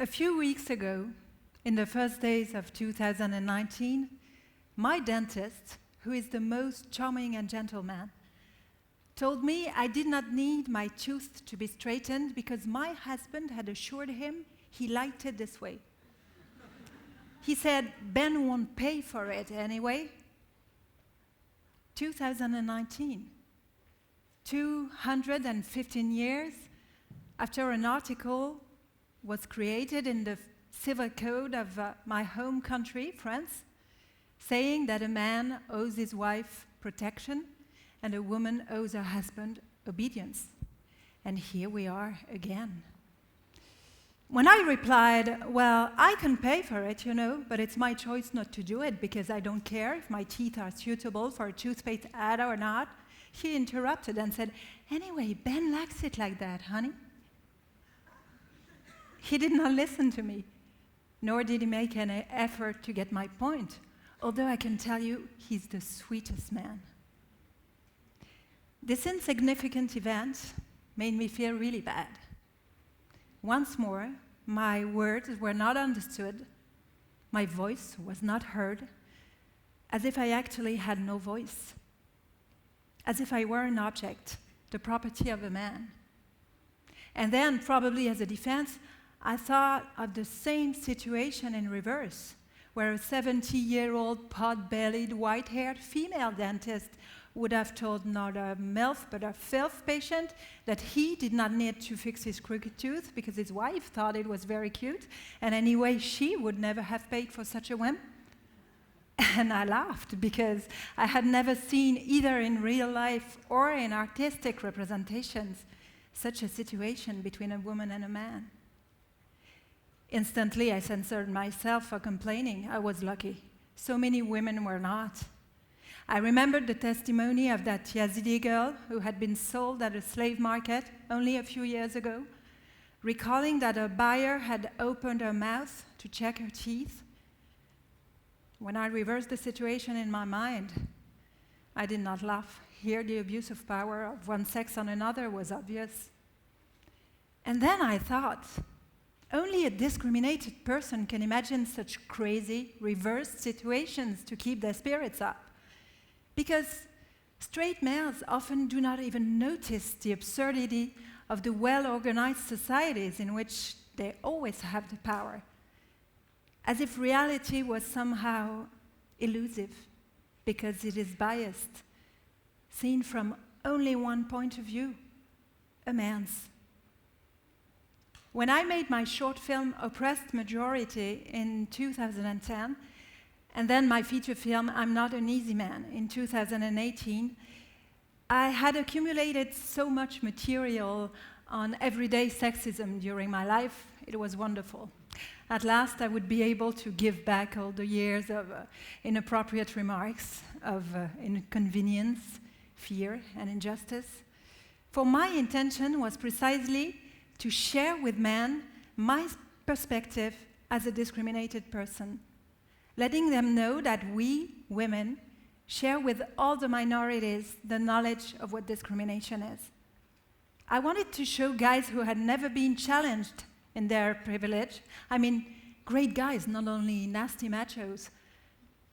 A few weeks ago, in the first days of 2019, my dentist, who is the most charming and gentle man, told me I did not need my tooth to be straightened because my husband had assured him he liked it this way. He said, Ben won't pay for it anyway. 2019, 215 years after an article was created in the civil code of my home country, France, saying that a man owes his wife protection and a woman owes her husband obedience. And here we are again. When I replied, well, I can pay for it, but it's my choice not to do it because I don't care if my teeth are suitable for a toothpaste ad or not, he interrupted and said, anyway, Ben likes it like that, honey. He did not listen to me, nor did he make any effort to get my point, although I can tell you he's the sweetest man. This insignificant event made me feel really bad. Once more, my words were not understood, my voice was not heard, as if I actually had no voice, as if I were an object, the property of a man. And then, probably as a defense, I thought of the same situation in reverse, where a 70-year-old pot-bellied, white-haired female dentist would have told not a MILF but a FILF patient that he did not need to fix his crooked tooth because his wife thought it was very cute, and anyway, she would never have paid for such a whim. And I laughed because I had never seen, either in real life or in artistic representations, such a situation between a woman and a man. Instantly, I censored myself for complaining. I was lucky. So many women were not. I remembered the testimony of that Yazidi girl who had been sold at a slave market only a few years ago, recalling that a buyer had opened her mouth to check her teeth. When I reversed the situation in my mind, I did not laugh. Here, the abuse of power of one sex on another was obvious. And then I thought, only a discriminated person can imagine such crazy, reversed situations to keep their spirits up. Because straight males often do not even notice the absurdity of the well-organized societies in which they always have the power, as if reality was somehow elusive, because it is biased, seen from only one point of view, a man's. When I made my short film Oppressed Majority in 2010, and then my feature film I'm Not an Easy Man in 2018, I had accumulated so much material on everyday sexism during my life. It was wonderful. At last, I would be able to give back all the years of inappropriate remarks, of inconvenience, fear, and injustice. For my intention was precisely to share with men my perspective as a discriminated person, letting them know that we, women, share with all the minorities the knowledge of what discrimination is. I wanted to show guys who had never been challenged in their privilege, I mean, great guys, not only nasty machos,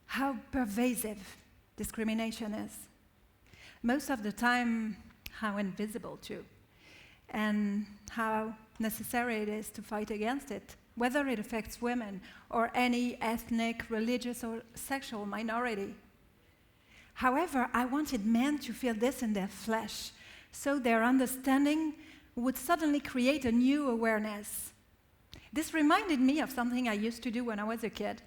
how pervasive discrimination is. Most of the time, how invisible too, and how necessary it is to fight against it, whether it affects women or any ethnic, religious, or sexual minority. However, I wanted men to feel this in their flesh, so their understanding would suddenly create a new awareness. This reminded me of something I used to do when I was a kid.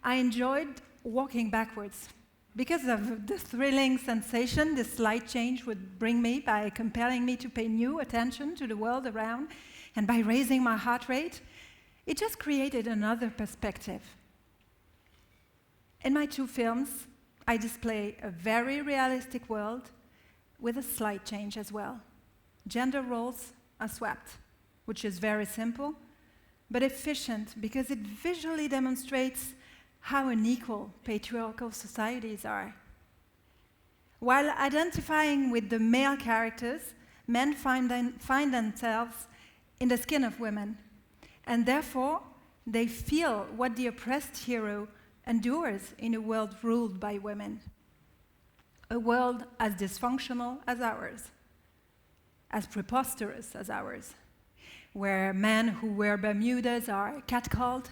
I enjoyed walking backwards because of the thrilling sensation this slight change would bring me by compelling me to pay new attention to the world around, and by raising my heart rate. It just created another perspective. In my two films, I display a very realistic world with a slight change as well. Gender roles are swapped, which is very simple, but efficient because it visually demonstrates how unequal patriarchal societies are. While identifying with the male characters, men find themselves in the skin of women, And therefore, they feel what the oppressed hero endures in a world ruled by women. A world as dysfunctional as ours, as preposterous as ours, where men who wear Bermudas are catcalled,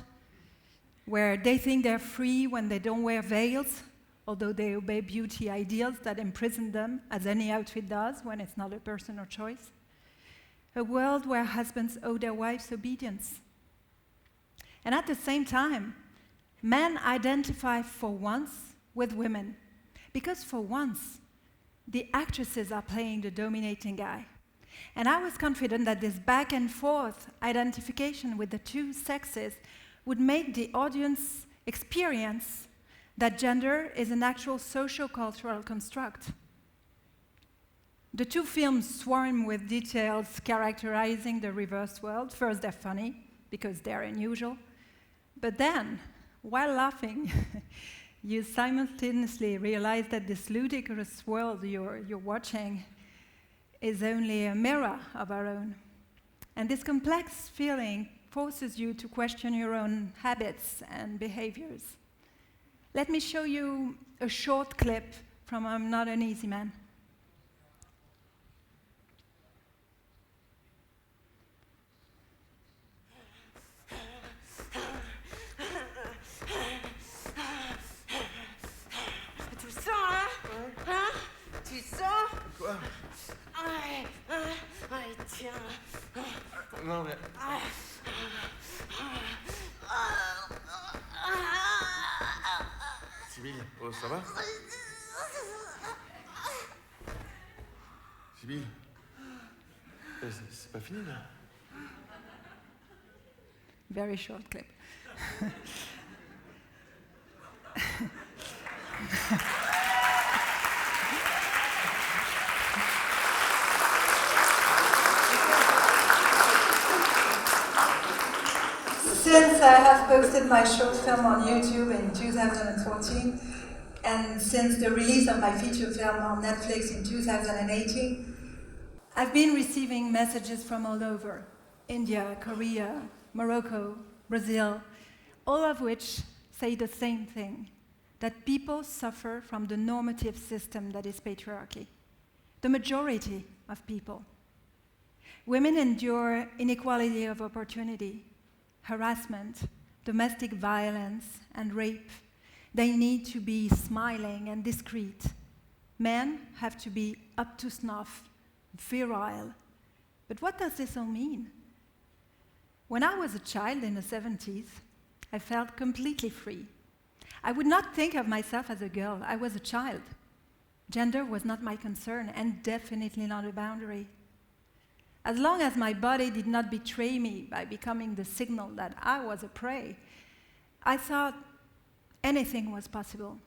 where they think they're free when they don't wear veils, although they obey beauty ideals that imprison them, as any outfit does when it's not a personal choice. A world where husbands owe their wives obedience. And at the same time, men identify for once with women, because for once, the actresses are playing the dominating guy. And I was confident that this back and forth identification with the two sexes would make the audience experience that gender is an actual socio-cultural construct. The two films swarm with details characterizing the reversed world. First, they're funny, because they're unusual. But then, while laughing, you simultaneously realize that this ludicrous world you're watching is only a mirror of our own. And this complex feeling forces you to question your own habits and behaviors. Let me show you a short clip from I'm Not an Easy Man. Tu sens, hein? Tu sens? Quoi? Allez, tiens. Non, mais... Sibylle, oh, ça va? Sibylle, c'est pas fini, là? Very short clip. Since I have posted my short film on YouTube in 2014, and since the release of my feature film on Netflix in 2018, I've been receiving messages from all over: India, Korea, Morocco, Brazil, all of which say the same thing, that people suffer from the normative system that is patriarchy. The majority of people. Women endure inequality of opportunity, harassment, domestic violence, and rape. They need to be smiling and discreet. Men have to be up to snuff, virile. But what does this all mean? When I was a child in the 70s, I felt completely free. I would not think of myself as a girl. I was a child. Gender was not my concern, and definitely not a boundary. As long as my body did not betray me by becoming the signal that I was a prey, I thought anything was possible.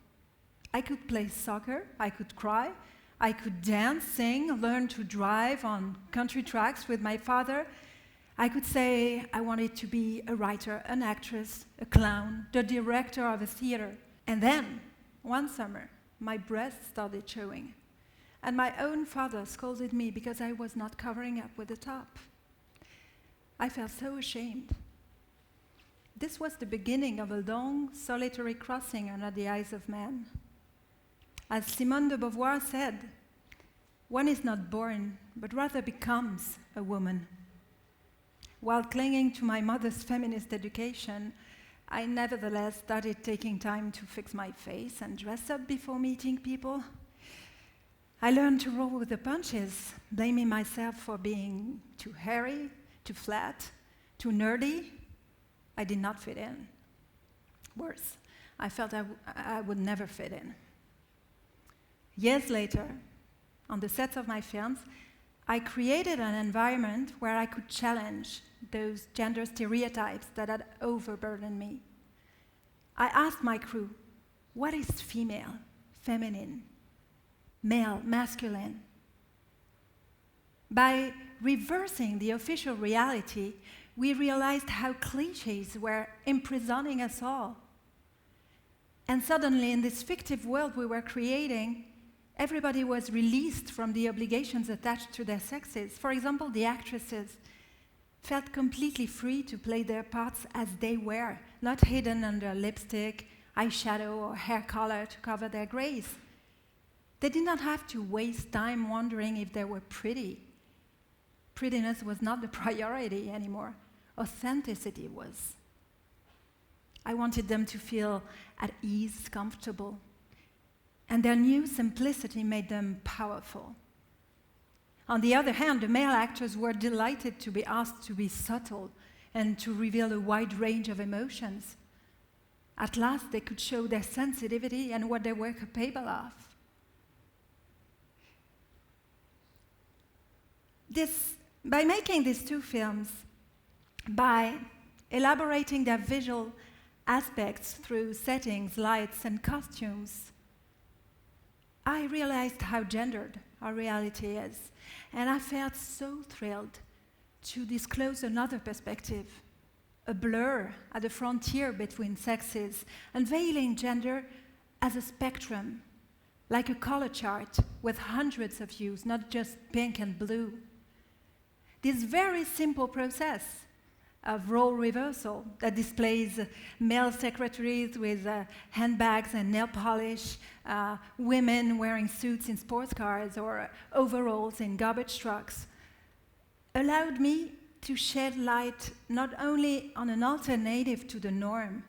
I could play soccer, I could cry, I could dance, sing, learn to drive on country tracks with my father. I could say I wanted to be a writer, an actress, a clown, the director of a theater. And then, one summer, my breasts started showing. And my own father scolded me because I was not covering up with the top. I felt so ashamed. This was the beginning of a long, solitary crossing under the eyes of men. As Simone de Beauvoir said, one is not born, but rather becomes a woman. While clinging to my mother's feminist education, I nevertheless started taking time to fix my face and dress up before meeting people. I learned to roll with the punches, blaming myself for being too hairy, too flat, too nerdy. I did not fit in. Worse, I felt I would never fit in. Years later, on the sets of my films, I created an environment where I could challenge those gender stereotypes that had overburdened me. I asked my crew, what is female, feminine, male, masculine? By reversing the official reality, we realized how cliches were imprisoning us all. And suddenly, in this fictive world we were creating, everybody was released from the obligations attached to their sexes. For example, the actresses felt completely free to play their parts as they were, not hidden under lipstick, eyeshadow, or hair color to cover their grays. They did not have to waste time wondering if they were pretty. Prettiness was not the priority anymore. Authenticity was. I wanted them to feel at ease, comfortable, and their new simplicity made them powerful. On the other hand, the male actors were delighted to be asked to be subtle and to reveal a wide range of emotions. At last, they could show their sensitivity and what they were capable of. By making these two films, by elaborating their visual aspects through settings, lights, and costumes, I realized how gendered our reality is, and I felt so thrilled to disclose another perspective, a blur at the frontier between sexes, unveiling gender as a spectrum, like a color chart with hundreds of hues, not just pink and blue. This very simple process of role reversal that displays male secretaries with handbags and nail polish, women wearing suits in sports cars or overalls in garbage trucks, allowed me to shed light not only on an alternative to the norm,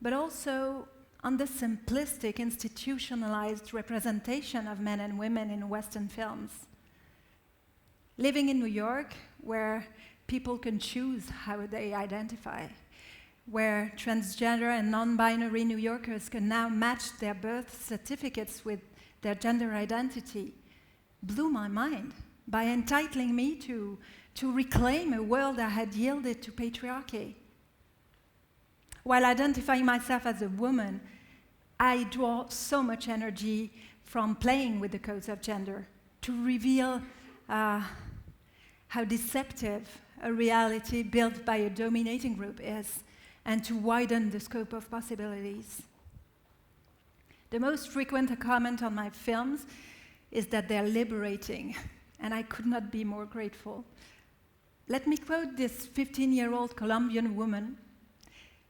but also on the simplistic, institutionalized representation of men and women in Western films. Living in New York, where people can choose how they identify, where transgender and non-binary New Yorkers can now match their birth certificates with their gender identity, blew my mind by entitling me to reclaim a world that had yielded to patriarchy. While identifying myself as a woman, I draw so much energy from playing with the codes of gender to reveal how deceptive a reality built by a dominating group is, and to widen the scope of possibilities. The most frequent comment on my films is that they're liberating, and I could not be more grateful. Let me quote this 15-year-old Colombian woman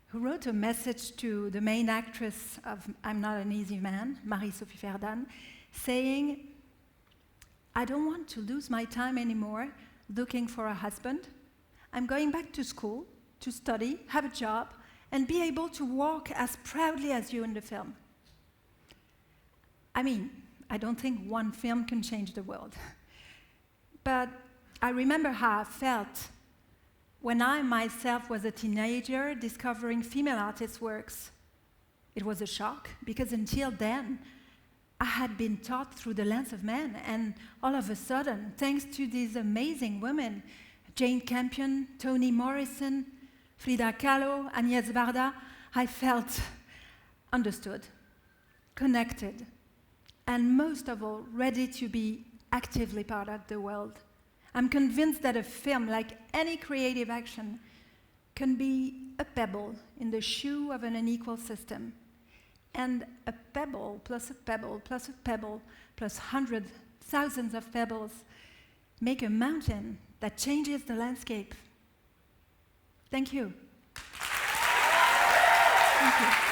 who wrote a message to the main actress of I'm Not an Easy Man, Marie-Sophie Verdane, saying, "I don't want to lose my time anymore looking for a husband. I'm going back to school to study, have a job, and be able to walk as proudly as you in the film." I mean, I don't think one film can change the world. But I remember how I felt when I myself was a teenager discovering female artists' works. It was a shock, because until then, I had been taught through the lens of men, and all of a sudden, thanks to these amazing women, Jane Campion, Toni Morrison, Frida Kahlo, Agnès Varda, I felt understood, connected, and most of all, ready to be actively part of the world. I'm convinced that a film, like any creative action, can be a pebble in the shoe of an unequal system. And a pebble plus a pebble plus a pebble plus hundreds, thousands of pebbles make a mountain that changes the landscape. Thank you. Thank you.